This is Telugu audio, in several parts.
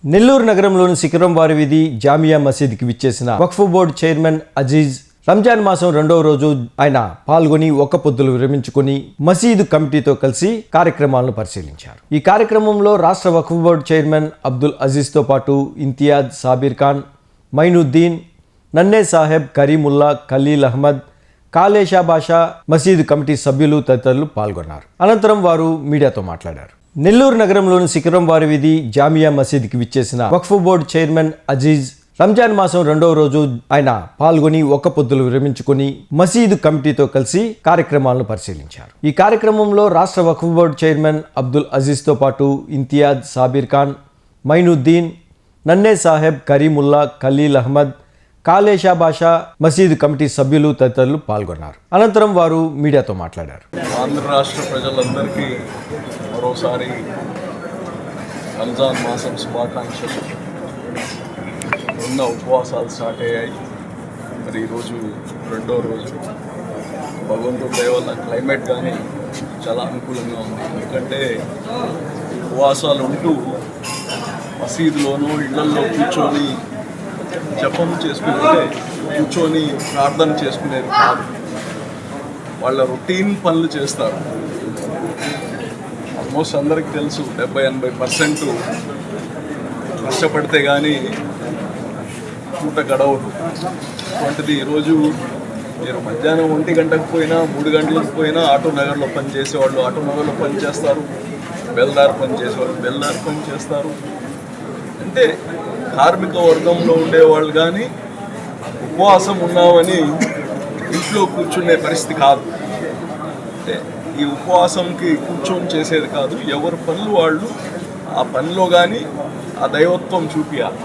నెల్లూరు నగరంలోని శిఖరం వారి వీధి జామియా మసీద్కి విచ్చేసిన వక్ఫ్ బోర్డు చైర్మన్ అజీజ్ రంజాన్ మాసం రెండవ రోజు ఆయన పాల్గొని ఒక్క పొద్దులు విరమించుకుని మసీదు కమిటీతో కలిసి కార్యక్రమాలను పరిశీలించారు. ఈ కార్యక్రమంలో రాష్ట్ర వక్ఫ్ బోర్డు చైర్మన్ అబ్దుల్ అజీజ్తో పాటు ఇంతియాజ్, సాబిర్ ఖాన్, మైనుద్దీన్, నన్నే సాహెబ్, కరీముల్లా, ఖలీల్ అహ్మద్, కాలేషా బాషా, మసీదు కమిటీ సభ్యులు తదితరులు పాల్గొన్నారు. అనంతరం వారు మీడియాతో మాట్లాడారు. నెల్లూరు నగరంలోని శిఖరం వారి వీధి జామియా మసీద్కి విచ్చేసిన వక్ఫ్ బోర్డు చైర్మన్ అజీజ్ రంజాన్ మాసం రెండవ రోజు ఆయన పాల్గొని ఒక్క పొద్దులు విరమించుకుని మసీదు కమిటీతో కలిసి కార్యక్రమాలను పరిశీలించారు. ఈ కార్యక్రమంలో రాష్ట్ర వక్ఫ్ బోర్డు చైర్మన్ అబ్దుల్ అజీజ్తో పాటు ఇంతియాజ్, సాబిర్ ఖాన్, మైనుద్దీన్, నన్నే సాహెబ్, కరీముల్లా, ఖలీల్ అహ్మద్, కాలేషా బాషా, మసీదు కమిటీ సభ్యులు తదితరులు పాల్గొన్నారు. అనంతరం వారు మీడియాతో మాట్లాడారు. ఆంధ్ర రాష్ట్ర ప్రజలందరికీ మరోసారి రంజాన్ మాసం శుభాకాంక్షలు. ఉన్న ఉపవాసాలు స్టార్ట్ అయ్యాయి. మరి ఈరోజు రెండో రోజు. భగవంతుడి దయ వల్ల క్లైమేట్ కానీ చాలా అనుకూలంగా ఉంది. ఎందుకంటే ఉపవాసాలు ఉంటూ మసీదులోనూ ఇళ్లల్లో కూర్చొని జపం చేసుకుంటే కూర్చొని ప్రార్థన చేసుకునేది కాదు. వాళ్ళ రొటీన్ పనులు చేస్తారు. ఆల్మోస్ట్ అందరికీ తెలుసు 70-80% కష్టపడితే కానీ పూట గడవదు. అటువంటిది ఈరోజు మీరు మధ్యాహ్నం 1 గంటకు పోయినా 3 గంటలకు పోయినా ఆటో నగర్లో పని చేసేవాళ్ళు ఆటో నగర్లో పని చేస్తారు, బెల్దార్ పని చేసేవాళ్ళు బెల్దార్ పని చేస్తారు. అంటే కార్మిక వర్గంలో ఉండేవాళ్ళు కానీ ఉపవాసం ఉన్నామని ఇంట్లో కూర్చునే పరిస్థితి కాదు. అంటే ఈ ఉపవాసంకి కూర్చొని చేసేది కాదు. ఎవరి పనులు వాళ్ళు ఆ పనిలో కానీ ఆ దైవత్వం చూపియాలి.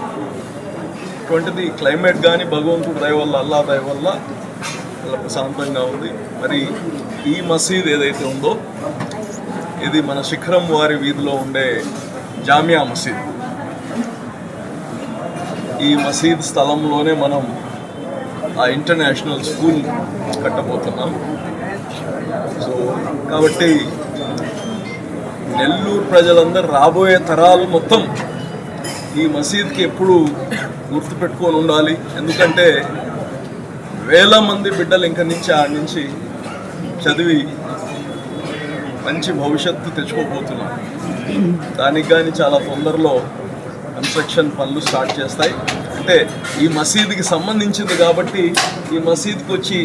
అటువంటిది క్లైమేట్ కానీ భగవంతుడి దయ వల్ల, అల్లా దయ వల్ల చాలా ప్రశాంతంగా ఉంది. మరి ఈ మసీద్ ఏదైతే ఉందో ఇది మన శిఖరం వారి వీధిలో ఉండే జామియా మసీద్. ఈ మసీద్ స్థలంలోనే మనం ఆ ఇంటర్నేషనల్ స్కూల్ కట్టబోతున్నాం. సో కాబట్టి నెల్లూరు ప్రజలందరూ రాబోయే తరాలు మొత్తం ఈ మసీద్కి ఎప్పుడు గుర్తుపెట్టుకొని ఉండాలి. ఎందుకంటే వేల మంది బిడ్డలు ఇంక నుంచి ఆడి నుంచి చదివి మంచి భవిష్యత్తు తెచ్చుకోబోతున్నారు. దానికి కానీ చాలా తొందరలో కన్స్ట్రక్షన్ పనులు స్టార్ట్ చేస్తాయి. అంటే ఈ మసీదుకి సంబంధించింది కాబట్టి ఈ మసీదుకి వచ్చి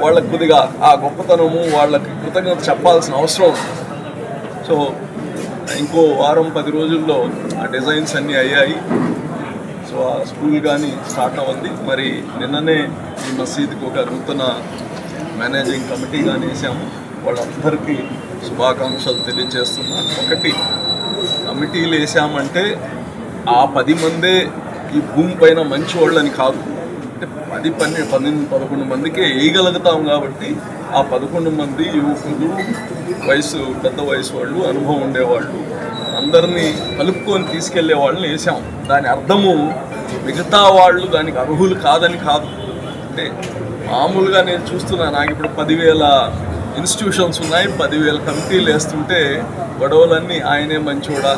వాళ్ళకి కొద్దిగా ఆ గొప్పతనము వాళ్ళకి కృతజ్ఞత చెప్పాల్సిన అవసరం ఉంది. సో ఇంకో 10 రోజుల్లో ఆ డిజైన్స్ అన్నీ అయ్యాయి. సో ఆ స్కూల్ కానీ స్టార్ట్ అవ్వద్ది. మరి నిన్ననే ఈ మసీదుకి ఒక నూతన మేనేజింగ్ కమిటీ కానీ వేసాము. వాళ్ళందరికీ శుభాకాంక్షలు తెలియజేస్తున్నాను. ఒకటి, కమిటీలు వేసామంటే ఆ 10 మందే ఈ భూమి పైన మంచి వాళ్ళని కాదు. అంటే 10-11 మందికే వేయగలుగుతాం కాబట్టి ఆ 11 మంది యువకులు, పెద్ద వయసు వాళ్ళు, అనుభవం ఉండేవాళ్ళు అందరినీ కలుపుకొని తీసుకెళ్లే వాళ్ళని వేసాం. దాని అర్థము మిగతా వాళ్ళు దానికి అర్హులు కాదని కాదు. అంటే మామూలుగా నేను చూస్తున్నా, నాకు ఇప్పుడు 10,000 ఇన్స్టిట్యూషన్స్ ఉన్నాయి, 10,000 కమిటీలు వేస్తుంటే గొడవలన్నీ ఆయనే మంచోడా,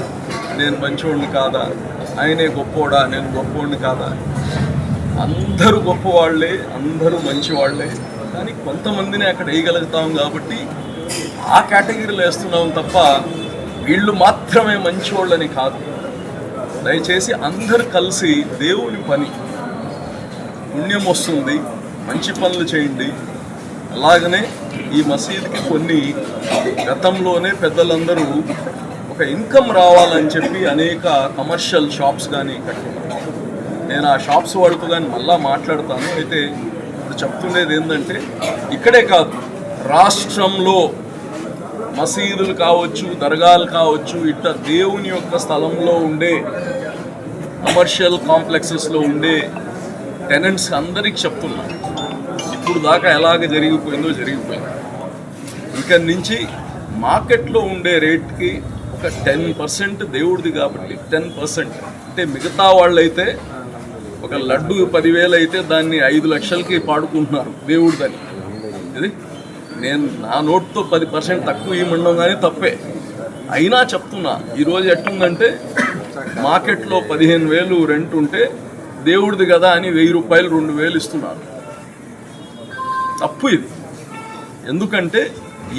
నేను మంచోడిని కాదా, ఆయనే గొప్పోడా, నేను గొప్పోడిని కాదా. అందరూ గొప్పవాళ్లే, అందరూ మంచివాళ్లే. కానీ కొంతమందిని అక్కడ వేయగలుగుతాం కాబట్టి ఆ కేటగిరీలో వేస్తున్నాం తప్ప వీళ్ళు మాత్రమే మంచివాళ్ళని కాదు. దయచేసి అందరూ కలిసి దేవుని పని, పుణ్యం వస్తుంది, మంచి పనులు చేయండి. అలాగనే ఈ మసీదుకి కొన్ని గతంలోనే పెద్దలందరూ ఒక ఇన్కమ్ రావాలని చెప్పి అనేక కమర్షియల్ షాప్స్ కానీ కట్టుకున్నారు. నేను ఆ షాప్స్ వాళ్ళతో కానీ మళ్ళా మాట్లాడతాను. అయితే ఇప్పుడు చెప్తుండేది ఏంటంటే ఇక్కడే కాదు, రాష్ట్రంలో మసీదులు కావచ్చు, దర్గాలు కావచ్చు, ఇట్లా దేవుని యొక్క స్థలంలో ఉండే కమర్షియల్ కాంప్లెక్సెస్లో ఉండే టెనెంట్స్ అందరికీ చెప్తున్నాను, ఇప్పుడు దాకా ఎలాగ జరిగిపోయిందో జరిగిపోయింది. ఇక్కడి నుంచి మార్కెట్లో ఉండే రేట్కి ఒక 10% దేవుడిది కాబట్టి 10%. అంటే మిగతా వాళ్ళైతే ఒక లడ్డు 10,000 అయితే దాన్ని 5 లక్షలకి పాడుకుంటున్నారు దేవుడిదని. ఇది నేను నా నోట్తో 10% తక్కువ ఇవ్వమండం కానీ తప్పే. అయినా చెప్తున్నా, ఈరోజు ఎట్టుందంటే మార్కెట్లో 15,000 రెంట్ ఉంటే దేవుడిది కదా అని 1,000 రూపాయలు 2,000 ఇస్తున్నారు. తప్పు ఇది. ఎందుకంటే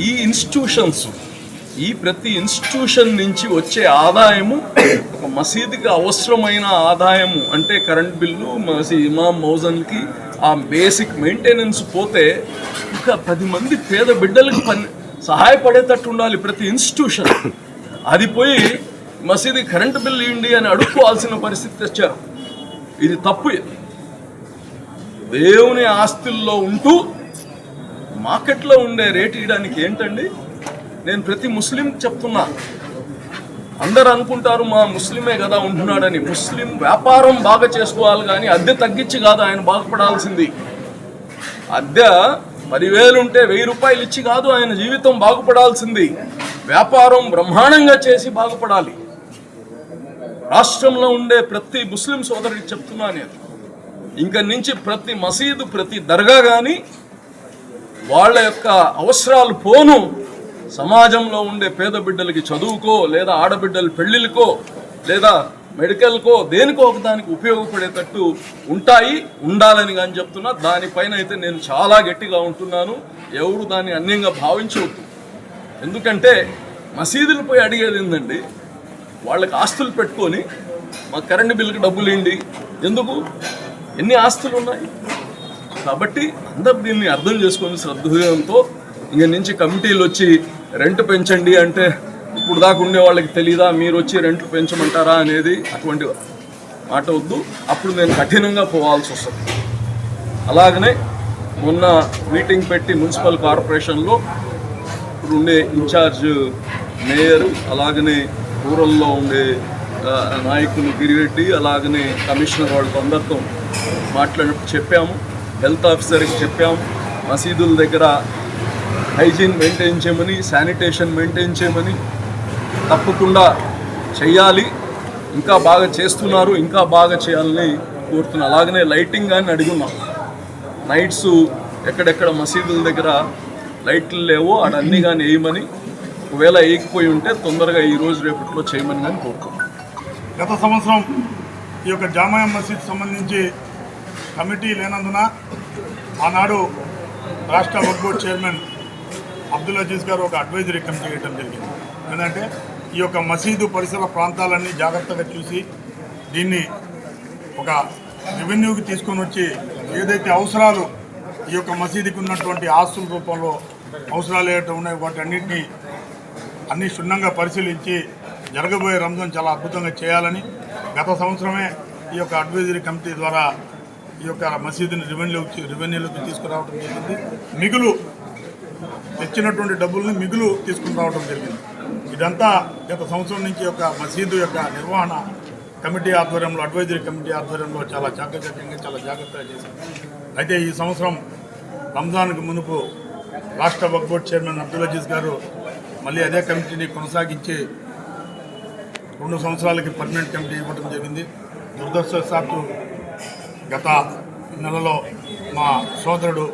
ఈ ఇన్స్టిట్యూషన్స్, ఈ ప్రతి ఇన్స్టిట్యూషన్ నుంచి వచ్చే ఆదాయము ఒక మసీదుకి అవసరమైన ఆదాయము అంటే కరెంట్ బిల్లు, ఇమాం మౌజన్కి ఆ బేసిక్ మెయింటెనెన్స్ పోతే ఇంకా 10 మంది పేద బిడ్డలకి సహాయపడేటట్టు ఉండాలి ప్రతి ఇన్స్టిట్యూషన్. అది పోయి మసీదు కరెంటు బిల్లు ఇవ్వండి అని అడుక్కోవాల్సిన పరిస్థితి తెచ్చారు. ఇది తప్పు. దేవుని ఆస్తుల్లో ఉంటూ మార్కెట్లో ఉండే రేటు ఇవ్వడానికి ఏంటండి? నేను ప్రతి ముస్లిం చెప్తున్నా, అందరు అనుకుంటారు మా ముస్లిమే కదా ఉంటున్నాడని. ముస్లిం వ్యాపారం బాగా చేసుకోవాలి కానీ అద్దె తగ్గించి కాదు ఆయన బాగుపడాల్సింది. అద్దె 10,000 ఉంటే 1,000 రూపాయలు ఇచ్చి కాదు ఆయన జీవితం బాగుపడాల్సింది. వ్యాపారం బ్రహ్మాండంగా చేసి బాగుపడాలి. రాష్ట్రంలో ఉండే ప్రతి ముస్లిం సోదరుడికి చెప్తున్నా నేను, ఇంక నుంచి ప్రతి మసీదు, ప్రతి దర్గా కానీ వాళ్ళ యొక్క అవసరాలు పోను సమాజంలో ఉండే పేద బిడ్డలకి చదువుకో, లేదా ఆడబిడ్డల పెళ్లిళ్ళకో, లేదా మెడికల్కో, దేనికో ఒకదానికి ఉపయోగపడేటట్టు ఉండాలని కానీ చెప్తున్నా. దానిపైన అయితే నేను చాలా గట్టిగా ఉంటున్నాను. ఎవరు దాన్ని అన్యంగా భావించవద్దు. ఎందుకంటే మసీదులు పోయి అడిగేది ఏందండి? వాళ్ళకి ఆస్తులు పెట్టుకొని మా కరెంటు బిల్లుకి డబ్బులు ఇండి ఎందుకు? ఎన్ని ఆస్తులు ఉన్నాయి? కాబట్టి అందరు దీన్ని అర్థం చేసుకొని శ్రద్ధతో ఇంక నుంచి కమిటీలు వచ్చి రెంట్ పెంచండి అంటే ఇప్పుడు దాకా ఉండే వాళ్ళకి తెలీదా మీరు వచ్చి రెంట్లు పెంచమంటారా అనేది? అటువంటి మాట వద్దు. అప్పుడు నేను కఠినంగా పోవాల్సి వస్తుంది. అలాగనే మొన్న మీటింగ్ పెట్టి మున్సిపల్ కార్పొరేషన్లో ఇప్పుడు ఉండే ఇన్ఛార్జ్ మేయర్, అలాగనే రూరల్లో ఉండే నాయకులు గిరిరెడ్డి, అలాగనే కమిషనర్ వాళ్ళతో అందరితో మాట్లాడినప్పుడు చెప్పాము. హెల్త్ ఆఫీసర్కి చెప్పాము, మసీదుల దగ్గర హైజీన్ మెయింటైన్ చేయమని, శానిటేషన్ మెయింటైన్ చేయమని తప్పకుండా చెయ్యాలి. ఇంకా బాగా చేస్తున్నారు, ఇంకా బాగా చేయాలని కోరుతున్నాను. అలాగనే లైటింగ్ కానీ అడుగున్నాం. నైట్స్ ఎక్కడెక్కడ మసీదుల దగ్గర లైట్లు లేవో అన్నీ కానీ వేయమని, ఒకవేళ వేయకపోయి ఉంటే తొందరగా ఈరోజు రేపట్లో చేయమని కానీ కోరుతున్నాం. గత సంవత్సరం ఈ యొక్క జామియా మసీద్ సంబంధించి కమిటీ లేనందున ఆనాడు రాష్ట్ర వక్ఫ్ బోర్డ్ చైర్మన్ అబ్దుల్ అజీజ్ గారు ఒక అడ్వైజరీ కమిటీ వేయడం జరిగింది. ఎందుకంటే ఈ యొక్క మసీదు పరిసర ప్రాంతాలన్నీ జాగ్రత్తగా చూసి దీన్ని ఒక రెవెన్యూకి తీసుకొని వచ్చి ఏదైతే అవసరాలు ఈ యొక్క మసీదుకి ఉన్నటువంటి ఆస్తుల రూపంలో అవసరాలు ఏవైతే ఉన్నాయో వాటి అన్ని క్షుణ్ణంగా పరిశీలించి జరగబోయే రంజాన్ చాలా అద్భుతంగా చేయాలని గత సంవత్సరమే ఈ యొక్క అడ్వైజరీ కమిటీ ద్వారా ఈ యొక్క మసీదుని రెవెన్యూలోకి తీసుకురావడం జరిగింది. మిగులు తెచ్చినటువంటి డబ్బుల్ని మిగులు తీసుకుని రావడం జరిగింది. ఇదంతా గత సంవత్సరం నుంచి యొక్క మసీదు యొక్క నిర్వహణ కమిటీ ఆధ్వర్యంలో, అడ్వైజరీ కమిటీ ఆధ్వర్యంలో చాలా చాకచక్యంగా చాలా జాగ్రత్తగా చేశారు. అయితే ఈ సంవత్సరం రంజాన్కి మునుపు రాష్ట్ర వక్ఫ్ బోర్డ్ చైర్మన్ అబ్దుల్ అజీజ్ గారు మళ్ళీ అదే కమిటీని కొనసాగించి 2 సంవత్సరాలకి పర్మనెంట్ కమిటీ ఇవ్వడం జరిగింది. దురదృష్టవశాత్తు గత నెలలో మా సోదరుడు,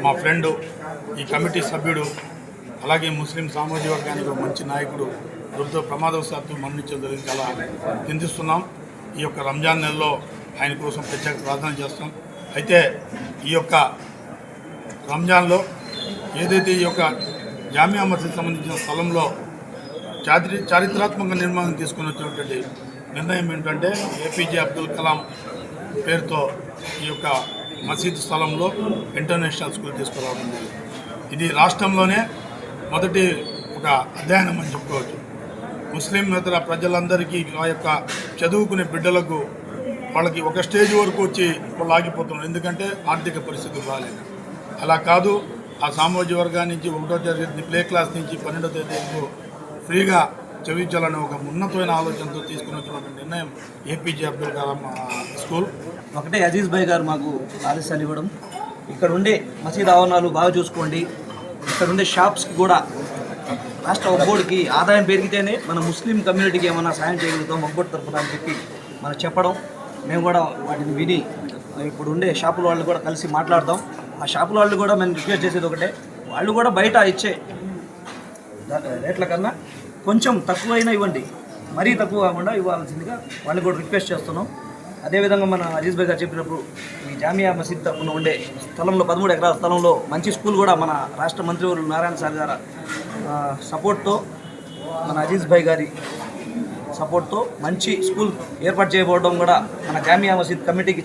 మా ఫ్రెండు, ఈ కమిటీ సభ్యుడు, అలాగే ముస్లిం సామాజిక వర్గానికి ఒక మంచి నాయకుడు ప్రమాదవశాత్తు మరణించడం జరిగింది. చాలా చింతిస్తున్నాం. ఈ యొక్క రంజాన్ నెలలో ఆయన కోసం ప్రత్యేక ప్రార్థన చేస్తాం. అయితే ఈ యొక్క రంజాన్లో ఏదైతే ఈ యొక్క జామియా మసీద్ సంబంధించిన స్థలంలో చారిత్రాత్మక నిర్మాణం తీసుకుని వచ్చినటువంటి నిర్ణయం ఏంటంటే ఏపీజే అబ్దుల్ కలాం పేరుతో ఈ యొక్క మసీద్ స్థలంలో ఇంటర్నేషనల్ స్కూల్ తీసుకురావడం జరిగింది. ఇది రాష్ట్రంలోనే మొదటి ఒక అధ్యయనం అని చెప్పుకోవచ్చు. ముస్లింేతర ప్రజలందరికీ ఆ యొక్క చదువుకునే బిడ్డలకు వాళ్ళకి ఒక స్టేజ్ వరకు వచ్చి వాళ్ళు ఆగిపోతున్నారు. ఎందుకంటే ఆర్థిక పరిస్థితులు రాలేదు. అలా కాదు, ఆ సామాజిక వర్గాన్ని నుంచి 1వ తరగతి ప్లే క్లాస్ నుంచి 12వ తరగతి వరకు ఫ్రీగా చదివించాలనే ఒక ఉన్నతమైన ఆలోచనతో తీసుకుని వచ్చినటువంటి నిర్ణయం ఏపీజే అబ్దుల్ కలాం స్కూల్. ఒకటే అజీజ్ భాయ్ గారు మాకు ఆదేశాలు ఇవ్వడం, ఇక్కడ ఉండే మసీద్ ఆవరణాలు బాగా చూసుకోండి, ఇక్కడ ఉండే షాప్స్కి కూడా రాష్ట్ర వక్ఫ్ బోర్డుకి ఆదాయం పెరిగితేనే మన ముస్లిం కమ్యూనిటీకి ఏమైనా సాయం చేయగలుగుతాం వక్ఫ్ బోర్డు తరఫున అని చెప్పి మనకు చెప్పడం, మేము కూడా వాటిని విని ఇప్పుడు ఉండే షాపుల వాళ్ళు కూడా కలిసి మాట్లాడదాం. ఆ షాపుల వాళ్ళు కూడా మేము రిక్వెస్ట్ చేసేది ఒకటే, వాళ్ళు కూడా బయట ఇచ్చే రేట్ల కన్నా కొంచెం తక్కువైనా ఇవ్వండి. మరీ తక్కువ కాకుండా ఇవ్వాల్సిందిగా వాళ్ళని కూడా రిక్వెస్ట్ చేస్తున్నాం. అదేవిధంగా మన అజీజ్ భాయ్ గారు చెప్పినప్పుడు ఈ జామియా మసీద్ తరఫున ఉండే స్థలంలో 13 ఎకరాల స్థలంలో మంచి స్కూల్ కూడా మన రాష్ట్ర మంత్రివర్యులు నారాయణ సార్ గారి సపోర్ట్తో, మన అజీజ్ భాయ్ గారి సపోర్ట్తో మంచి స్కూల్ ఏర్పాటు చేయబోవడం కూడా మన జామియా మసీద్ కమిటీకి